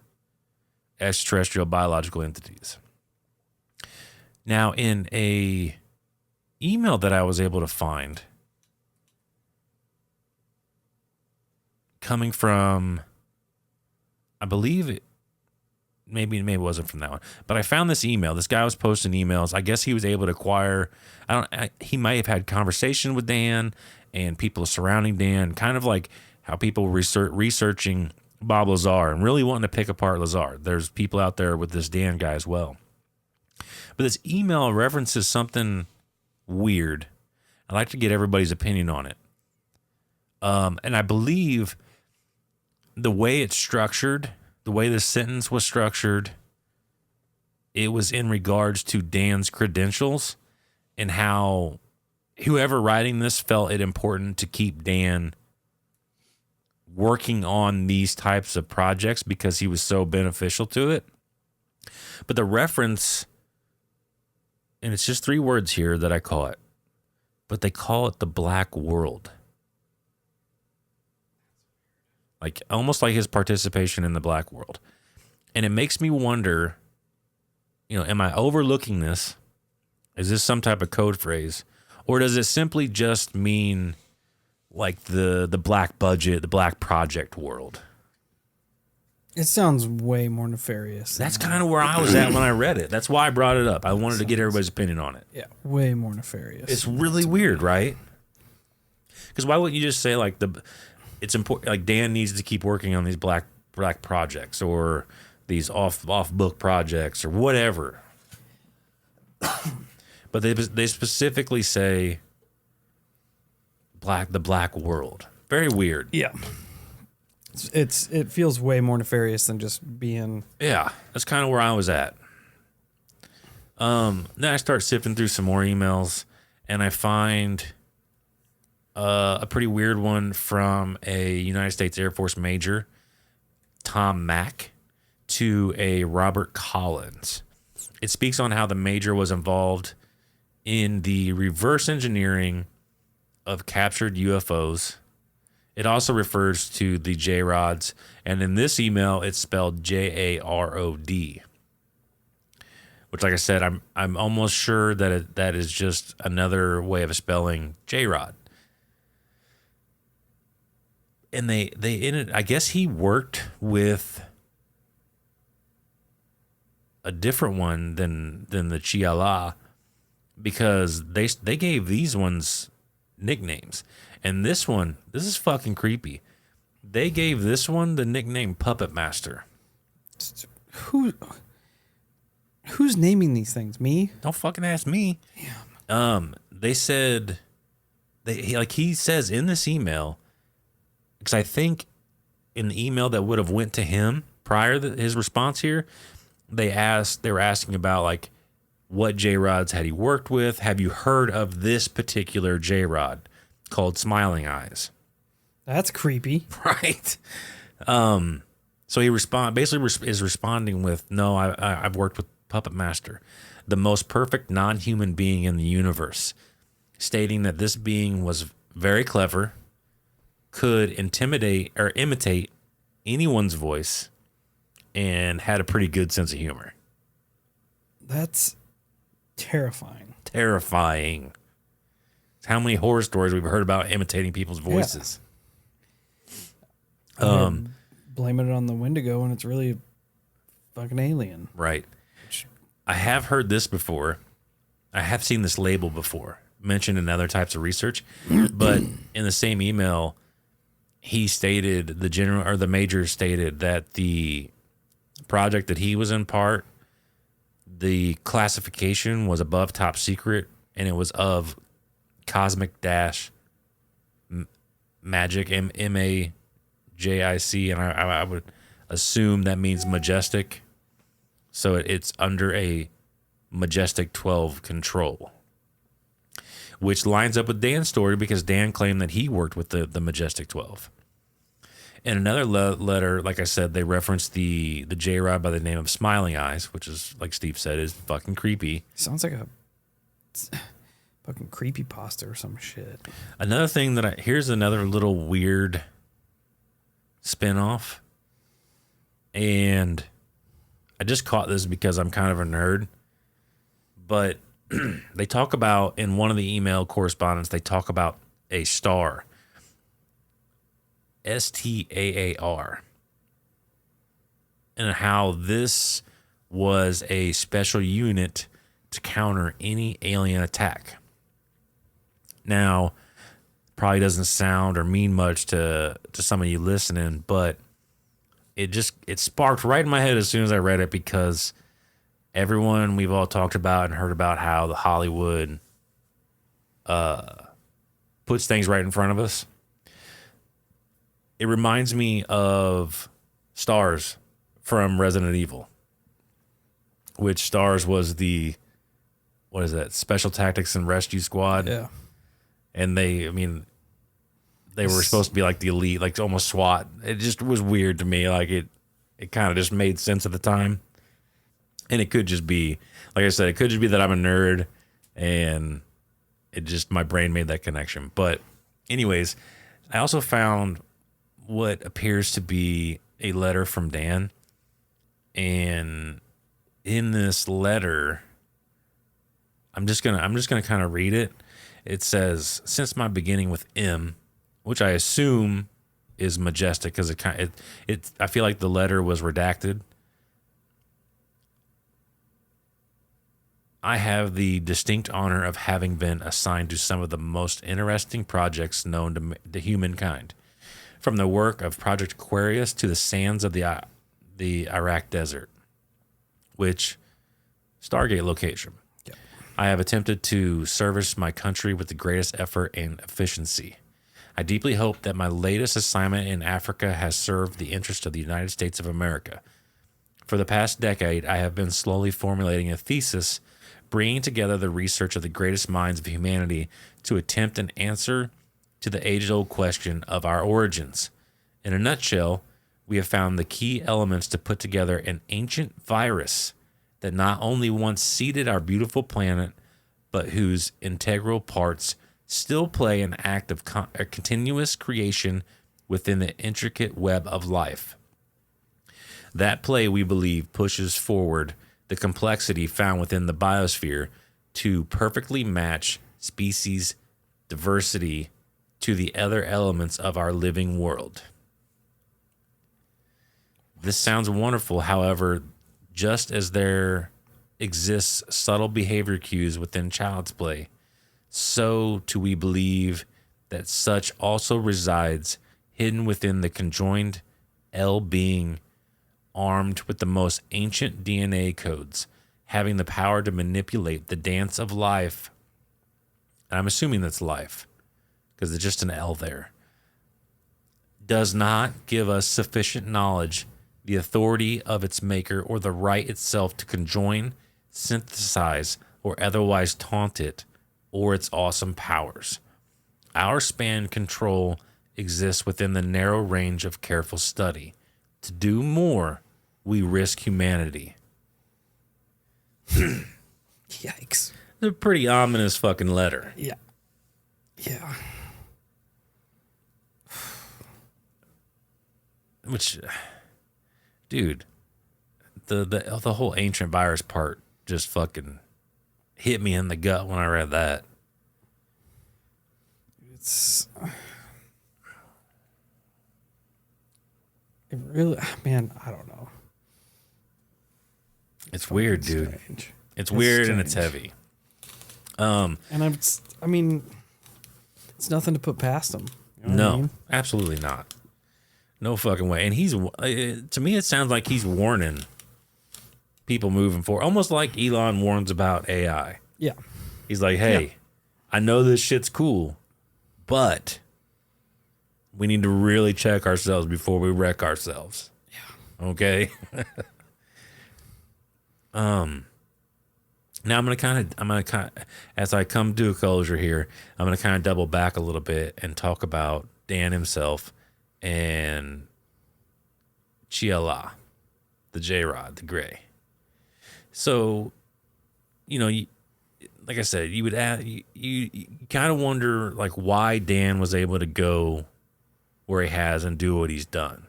Speaker 2: extraterrestrial biological entities. Now, in a email that I was able to find, coming from, I believe it, maybe it wasn't from that one, but I found this email. This guy was posting emails. I guess he was able to acquire. He might have had conversation with Dan and people surrounding Dan, kind of like how people were researching Bob Lazar and really wanting to pick apart Lazar. There's people out there with this Dan guy as well. But this email references something weird. I'd like to get everybody's opinion on it. And I believe the way it's structured, the way the sentence was structured, it was in regards to Dan's credentials and how whoever writing this felt it important to keep Dan working on these types of projects because he was so beneficial to it. But the reference, and it's just 3 words here that I call it, but they call it the Black World. Like almost like his participation in the Black World. And it makes me wonder, am I overlooking this? Is this some type of code phrase? Or does it simply just mean like the black budget, the black project world?
Speaker 1: It sounds way more nefarious.
Speaker 2: That's kind of where I was at when I read it. That's why I brought it up. I wanted to get everybody's opinion on it.
Speaker 1: Yeah, way more nefarious.
Speaker 2: It's really weird, right? Because why wouldn't you just say like it's important, like Dan needs to keep working on these black projects or these off book projects or whatever. But they specifically say the Black World. Very weird.
Speaker 1: Yeah. It feels way more nefarious than just being.
Speaker 2: Yeah, that's kind of where I was at. Then I start sifting through some more emails, and I find a pretty weird one from a United States Air Force major, Tom Mack, to a Robert Collins. It speaks on how the major was involved in the reverse engineering of captured UFOs. It also refers to the J-Rods, and in this email, it's spelled J-A-R-O-D. Which, like I said, I'm almost sure that that is just another way of spelling J-Rod. And they in it, I guess he worked with a different one than the Chiala, because they gave these ones nicknames. And this is fucking creepy. They gave this one the nickname Puppet Master.
Speaker 1: Who's naming these things? Me?
Speaker 2: Don't fucking ask me.
Speaker 1: Damn.
Speaker 2: They said he says in this email, because I think in the email that would have went to him prior to his response here, they were asking about like what J-Rods had he worked with. Have you heard of this particular J-Rod called Smiling Eyes?
Speaker 1: That's creepy.
Speaker 2: Right. So he is responding with, no, I've worked with Puppet Master, the most perfect non-human being in the universe, stating that this being was very clever, could intimidate or imitate anyone's voice, and had a pretty good sense of humor.
Speaker 1: That's terrifying.
Speaker 2: Terrifying. How many horror stories we've heard about imitating people's voices.
Speaker 1: Yeah. Blaming it on the Wendigo when it's really a fucking alien.
Speaker 2: Right. I have heard this before. I have seen this label before, mentioned in other types of research. But in the same email, he stated, the major stated that the project that he was in part, the classification was above top secret, and it was of cosmic dash magic, MAJIC, and I would assume that means majestic. So it's under a Majestic 12 control, which lines up with Dan's story because Dan claimed that he worked with the Majestic 12. In another letter, like I said, they referenced the J-Rod by the name of Smiling Eyes, which is, like Steve said, is fucking creepy.
Speaker 1: Sounds like a fucking creepypasta or some shit.
Speaker 2: Another thing here's another little weird spinoff. And I just caught this because I'm kind of a nerd. But they talk about, in one of the email correspondence, they talk about a star. STAAR. And how this was a special unit to counter any alien attack. Now, probably doesn't sound or mean much to some of you listening, but it sparked right in my head as soon as I read it, because everyone, we've all talked about and heard about how the Hollywood puts things right in front of us. It reminds me of Stars from Resident Evil, which Stars was the, what is that, Special Tactics and Rescue Squad.
Speaker 1: Yeah.
Speaker 2: And they were supposed to be like the elite, like almost SWAT. It just was weird to me. Like it kind of just made sense at the time. And it could just be, like I said, it could just be that I'm a nerd and it just, my brain made that connection. But anyways, I also found what appears to be a letter from Dan. And in this letter, I'm just gonna kind of read it. It says, "Since my beginning with M," which I assume is Majestic, because I feel like the letter was redacted. "I have the distinct honor of having been assigned to some of the most interesting projects known to humankind, from the work of Project Aquarius to the sands of the Iraq Desert," which Stargate location. Yep. "I have attempted to service my country with the greatest effort and efficiency. I deeply hope that my latest assignment in Africa has served the interest of the United States of America. For the past decade, I have been slowly formulating a thesis, bringing together the research of the greatest minds of humanity to attempt an answer to the age-old question of our origins. In a nutshell, we have found the key elements to put together an ancient virus that not only once seeded our beautiful planet, but whose integral parts still play an act of a continuous creation within the intricate web of life. That play, we believe, pushes forward the complexity found within the biosphere to perfectly match species diversity to the other elements of our living world. This sounds wonderful. However, just as there exists subtle behavior cues within child's play, so do we believe that such also resides hidden within the conjoined L being, armed with the most ancient DNA codes, having the power to manipulate the dance of life." And I'm assuming that's life, because there's just an L there. "Does not give us sufficient knowledge, the authority of its maker, or the right itself to conjoin, synthesize, or otherwise taunt it, or its awesome powers. Our span control exists within the narrow range of careful study. To do more, we risk humanity."
Speaker 1: Yikes.
Speaker 2: It's a pretty ominous fucking letter.
Speaker 1: Yeah. Yeah.
Speaker 2: Which, dude, the whole ancient virus part just fucking hit me in the gut when I read that.
Speaker 1: It really, man, I don't know.
Speaker 2: It's weird, dude.
Speaker 1: Strange.
Speaker 2: It's weird
Speaker 1: strange.
Speaker 2: And it's heavy.
Speaker 1: And I mean, it's nothing to put past him. You know
Speaker 2: No,
Speaker 1: what I mean?
Speaker 2: absolutely not. No fucking way. And he's, to me, it sounds like he's warning people moving forward, almost like Elon warns about AI.
Speaker 1: Yeah.
Speaker 2: He's like, hey, I know this shit's cool, but we need to really check ourselves before we wreck ourselves. Yeah. Okay. Now I'm gonna kind of, as I come to a closure here, I'm gonna kind of double back a little bit and talk about Dan himself and Chiala, the J-Rod, the Gray. So, you know, like I said, you would you kind of wonder like why Dan was able to go where he has and do what he's done.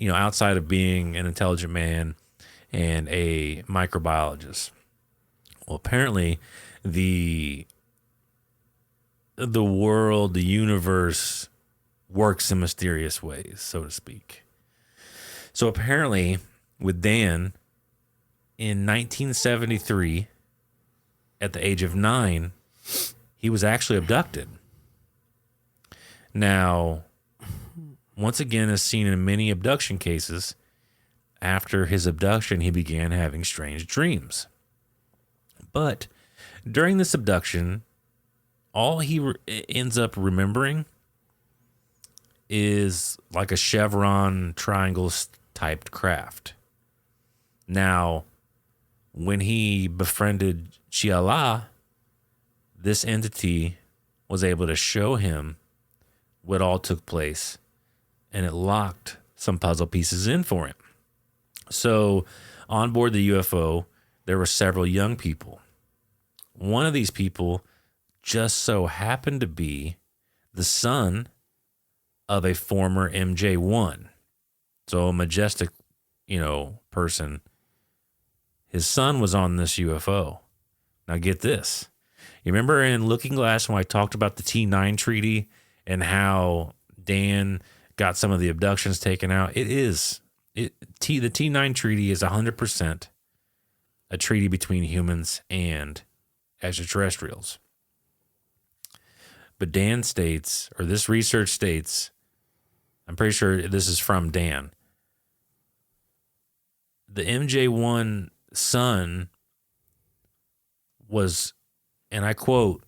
Speaker 2: outside of being an intelligent man and a microbiologist. Well, apparently the world, the universe works in mysterious ways, so to speak. So apparently with Dan in 1973, at the age of 9, he was actually abducted. Now, once again, as seen in many abduction cases, after his abduction, he began having strange dreams. But during this abduction, all he ends up remembering is like a chevron triangle typed craft. Now, when he befriended Chiala, this entity was able to show him what all took place, and it locked some puzzle pieces in for him. So on board the UFO, there were several young people. One of these people just so happened to be the son of a former MJ1. So a majestic, person. His son was on this UFO. Now get this. You remember in Looking Glass when I talked about the T9 treaty and how Dan got some of the abductions taken out? The T9 treaty is 100% a treaty between humans and extraterrestrials. But Dan states, or this research states, I'm pretty sure this is from Dan, the MJ1 son was, and I quote,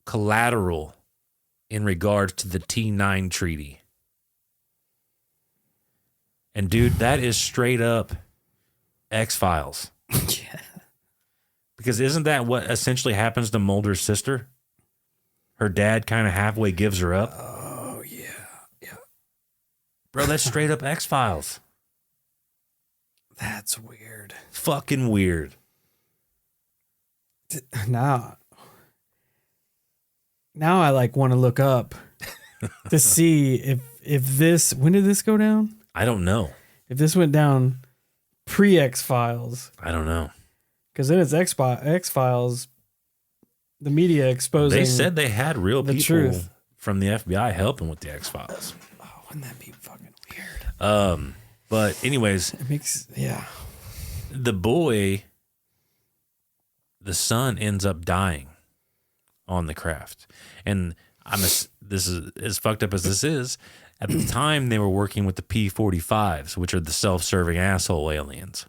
Speaker 2: collateral in regards to the T9 treaty. And dude, that is straight up X-Files.
Speaker 1: Yeah.
Speaker 2: Because isn't that what essentially happens to Mulder's sister? Her dad kind of halfway gives her up.
Speaker 1: Oh, yeah. Yeah.
Speaker 2: Bro, that's straight up X-Files.
Speaker 1: That's weird.
Speaker 2: Fucking weird.
Speaker 1: Now I want to look up to see if this, when did this go down?
Speaker 2: I don't know.
Speaker 1: If this went down pre-X-Files.
Speaker 2: I don't know.
Speaker 1: Because then it's X-Files, the media exposing.
Speaker 2: They said they had real
Speaker 1: the
Speaker 2: people
Speaker 1: truth
Speaker 2: from the FBI helping with the X-Files.
Speaker 1: Oh, wouldn't that be fucking weird?
Speaker 2: But anyways,
Speaker 1: It makes, yeah.
Speaker 2: the boy, the son ends up dying on the craft. And this is as fucked up as this is. At the time, they were working with the P-45s, which are the self-serving asshole aliens.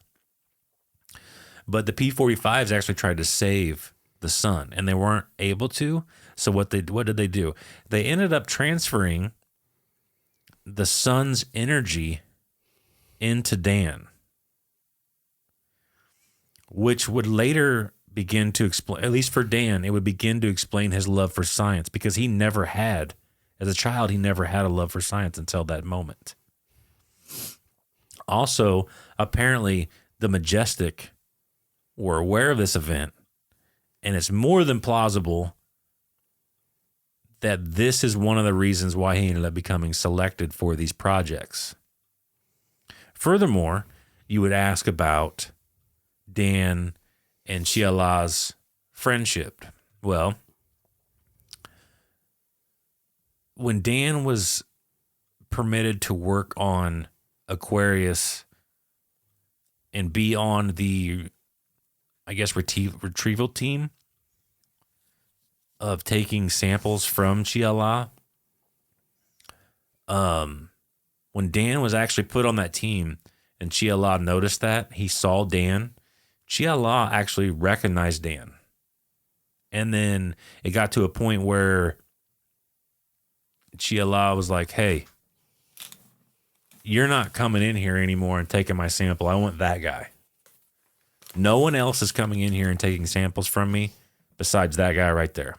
Speaker 2: But the P-45s actually tried to save the son, and they weren't able to. So what did they do? They ended up transferring the son's energy into Dan, which would later begin to explain, at least for Dan, it would begin to explain his love for science, because he never had, as a child, he never had a love for science until that moment. Also, apparently, the Majestic were aware of this event, and it's more than plausible that this is one of the reasons why he ended up becoming selected for these projects. Furthermore, you would ask about Dan and Chiala's friendship. Well, when Dan was permitted to work on Aquarius and be on the, I guess, retrieval team of taking samples from Chiala, when Dan was actually put on that team and Chiala noticed that, he saw Dan, Chiala actually recognized Dan. And then it got to a point where Chiala was like, hey, you're not coming in here anymore and taking my sample. I want that guy. No one else is coming in here and taking samples from me besides that guy right there.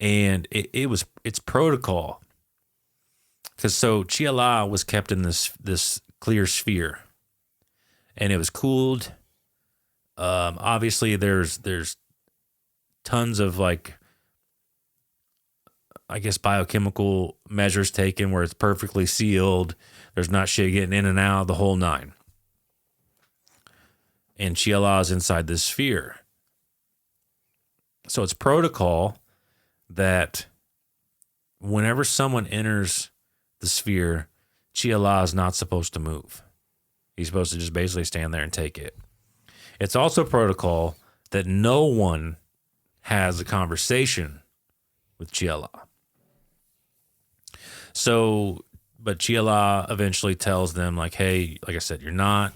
Speaker 2: And it's protocol. Because so Chiala was kept in this clear sphere, and it was cooled. Obviously, there's tons of I guess, biochemical measures taken where it's perfectly sealed. There's not shit getting in and out, the whole nine. And Chi-Allah is inside this sphere. So it's protocol that whenever someone enters the sphere, Chi-Allah is not supposed to move. He's supposed to just basically stand there and take it. It's also protocol that no one has a conversation with Chi-Allah. So, but Chi-Allah eventually tells them, like, hey, like I said, you're not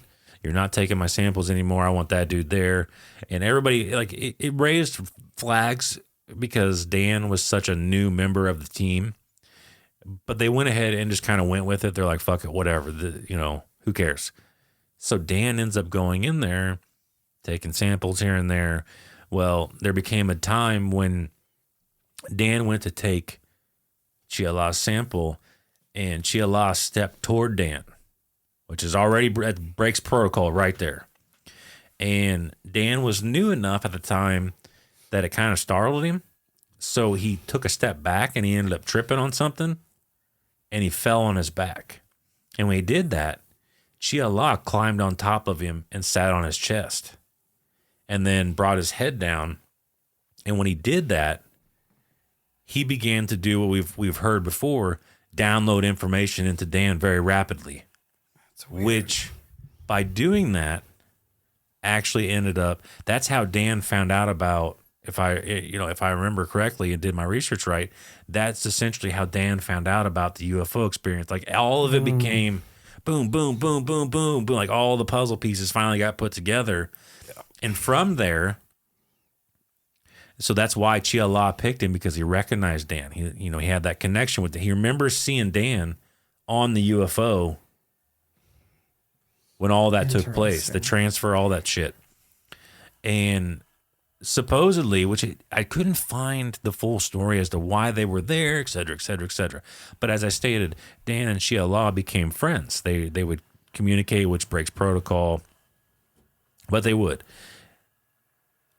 Speaker 2: taking my samples anymore. I want that dude there. And everybody, like, it raised flags because Dan was such a new member of the team. But they went ahead and just kind of went with it. They're like, fuck it, whatever. Who cares? So Dan ends up going in there, taking samples here and there. Well, there became a time when Dan went to take Chi-Allah's sample, and Chi-Allah stepped toward Dan, which is already breaks protocol right there. And Dan was new enough at the time that it kind of startled him. So he took a step back and he ended up tripping on something and he fell on his back. And when he did that, Chi-Allah climbed on top of him and sat on his chest and then brought his head down. And when he did that, he began to do what we've heard before, download information into Dan very rapidly.
Speaker 1: That's weird.
Speaker 2: Which by doing that actually ended up, that's how Dan found out about, if I remember correctly and did my research right, that's essentially how Dan found out about the UFO experience. Like all of it became boom, boom, boom, boom, boom, boom. Like all the puzzle pieces finally got put together. And from there, so that's why Chi-Allah picked him, because he recognized Dan. He had that connection with him. He remembers seeing Dan on the UFO when all that took place, the transfer, all that shit. And supposedly, I couldn't find the full story as to why they were there, et cetera, et cetera, et cetera. But as I stated, Dan and Chi-Allah became friends. They would communicate, which breaks protocol, but they would.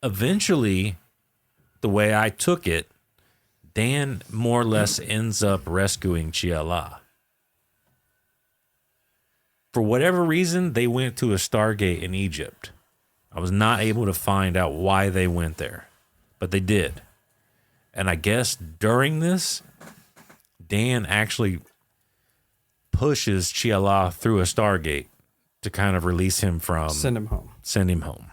Speaker 2: Eventually, the way I took it, Dan more or less ends up rescuing Chi-Allah. For whatever reason, they went to a Stargate in Egypt. I was not able to find out why they went there, but they did. And I guess during this, Dan actually pushes Chi-Allah through a Stargate to kind of release him from...
Speaker 1: Send him home.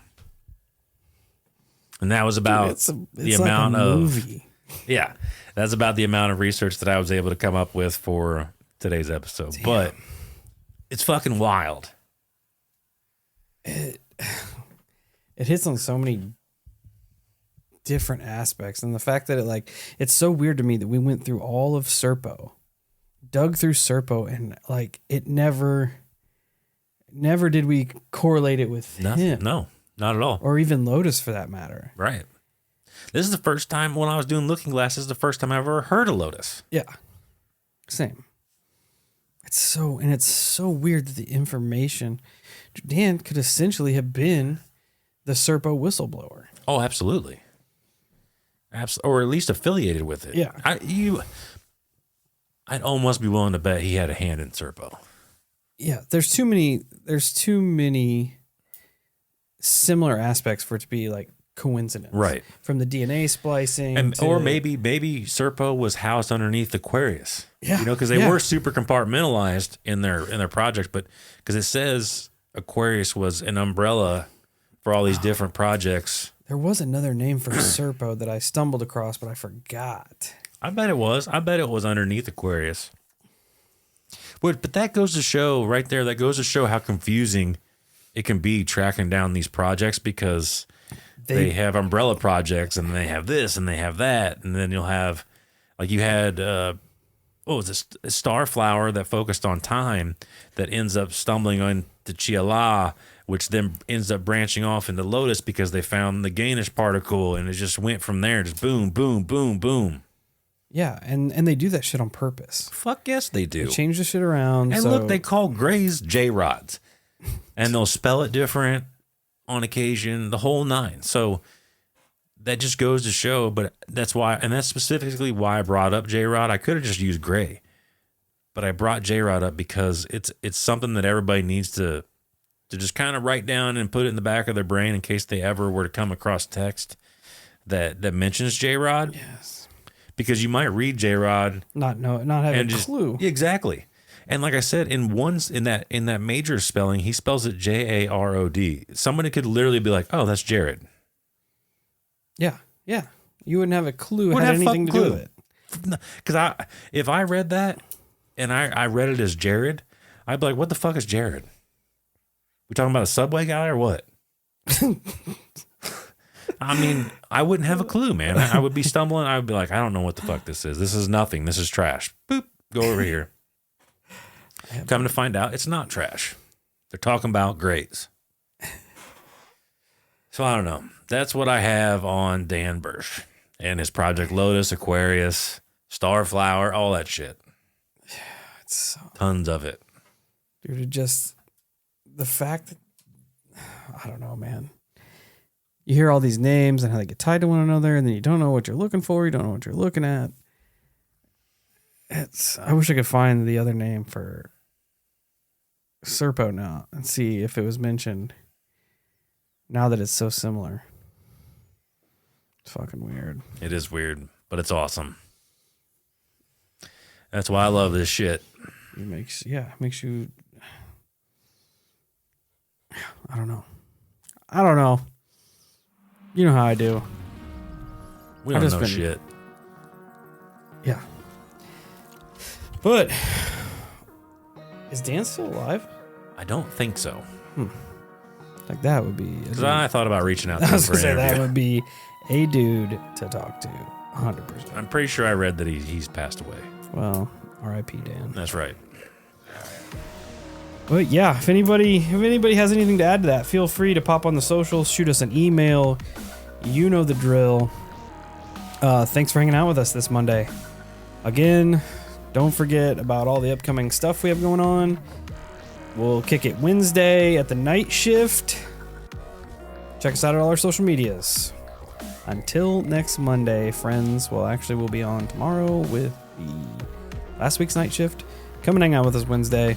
Speaker 2: And that was about the amount of movie. Yeah, that's about the amount of research that I was able to come up with for today's episode. Damn. But it's fucking wild.
Speaker 1: It hits on so many different aspects, and the fact that it's so weird to me that we went through all of Serpo, dug through Serpo, and it never did we correlate it with him.
Speaker 2: No. Not at all.
Speaker 1: Or even Lotus, for that matter.
Speaker 2: Right. This is the first time when I was doing Looking Glass, this is the first time I ever heard of Lotus.
Speaker 1: Yeah. Same. It's so weird that the information... Dan could essentially have been the Serpo whistleblower.
Speaker 2: Oh, absolutely. Or at least affiliated with it.
Speaker 1: Yeah.
Speaker 2: I'd almost be willing to bet he had a hand in Serpo.
Speaker 1: Yeah. There's too many similar aspects for it to be coincidence,
Speaker 2: right?
Speaker 1: From the DNA splicing,
Speaker 2: or maybe Serpo was housed underneath Aquarius, because they were super compartmentalized in their projects, but because it says Aquarius was an umbrella for all these different projects.
Speaker 1: There was another name for Serpo that I stumbled across, but I forgot.
Speaker 2: I bet it was underneath Aquarius. But that goes to show right there. That goes to show how confusing it can be tracking down these projects, because they have umbrella projects and they have this and they have that. And then you'll have, you had, what was this? A Starflower that focused on time that ends up stumbling into Chi-Allah, which then ends up branching off into Lotus because they found the Gainish particle, and it just went from there, just boom, boom, boom, boom.
Speaker 1: Yeah, and they do that shit on purpose.
Speaker 2: Fuck yes, they do.
Speaker 1: They change the shit around.
Speaker 2: And look, they call grays J-rods. And they'll spell it different on occasion, the whole nine. So that just goes to show, but that's why, and that's specifically why I brought up J-Rod. I could have just used Gray, but I brought J-Rod up because it's something that everybody needs to just kind of write down and put it in the back of their brain in case they ever were to come across text that mentions J-Rod.
Speaker 1: Yes.
Speaker 2: Because you might read J-Rod,
Speaker 1: not having a clue.
Speaker 2: Exactly. And like I said, in that major spelling, he spells it J-A-R-O-D. Somebody could literally be like, "Oh, that's Jared."
Speaker 1: Yeah. You wouldn't have a clue had anything to do with it.
Speaker 2: Because if I read that and I read it as Jared, I'd be like, "What the fuck is Jared? We talking about a Subway guy or what?" I mean, I wouldn't have a clue, man. I would be stumbling. I would be like, "I don't know what the fuck this is. This is nothing. This is trash." Boop. Go over here. Come to find out, it's not trash. They're talking about grades. So I don't know. That's what I have on Dan Burisch and his Project Lotus, Aquarius, Starflower, all that shit.
Speaker 1: It's so,
Speaker 2: tons of it.
Speaker 1: Dude, just the fact that, I don't know, man. You hear all these names and how they get tied to one another, and then you don't know what you're looking for. You don't know what you're looking at. I wish I could find the other name for Serpo now and see if it was mentioned now that it's so similar. It's fucking weird.
Speaker 2: It is weird, but it's awesome. That's why I love this shit.
Speaker 1: It makes you, I don't know. You know how I do.
Speaker 2: We don't know shit.
Speaker 1: Yeah. But is Dan still alive?
Speaker 2: I don't think so.
Speaker 1: Like that would be.
Speaker 2: Because I thought about reaching out to him
Speaker 1: I was
Speaker 2: for
Speaker 1: gonna
Speaker 2: an
Speaker 1: say
Speaker 2: interview.
Speaker 1: that would be a dude to talk to, 100%.
Speaker 2: I'm pretty sure I read that he's passed away.
Speaker 1: Well, R.I.P. Dan.
Speaker 2: That's right.
Speaker 1: But yeah, if anybody has anything to add to that, feel free to pop on the socials, shoot us an email. You know the drill. Thanks for hanging out with us this Monday. Again, don't forget about all the upcoming stuff we have going on. We'll kick it Wednesday at the night shift. Check us out at all our social medias. Until next Monday, friends. Well, actually, we'll be on tomorrow with the last week's night shift. Come and hang out with us Wednesday.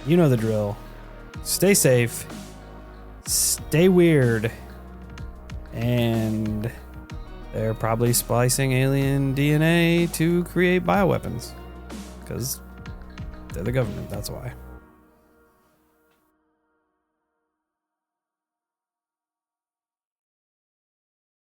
Speaker 1: You know the drill. Stay safe. Stay weird. And they're probably splicing alien DNA to create bioweapons. Because they're the government, that's why.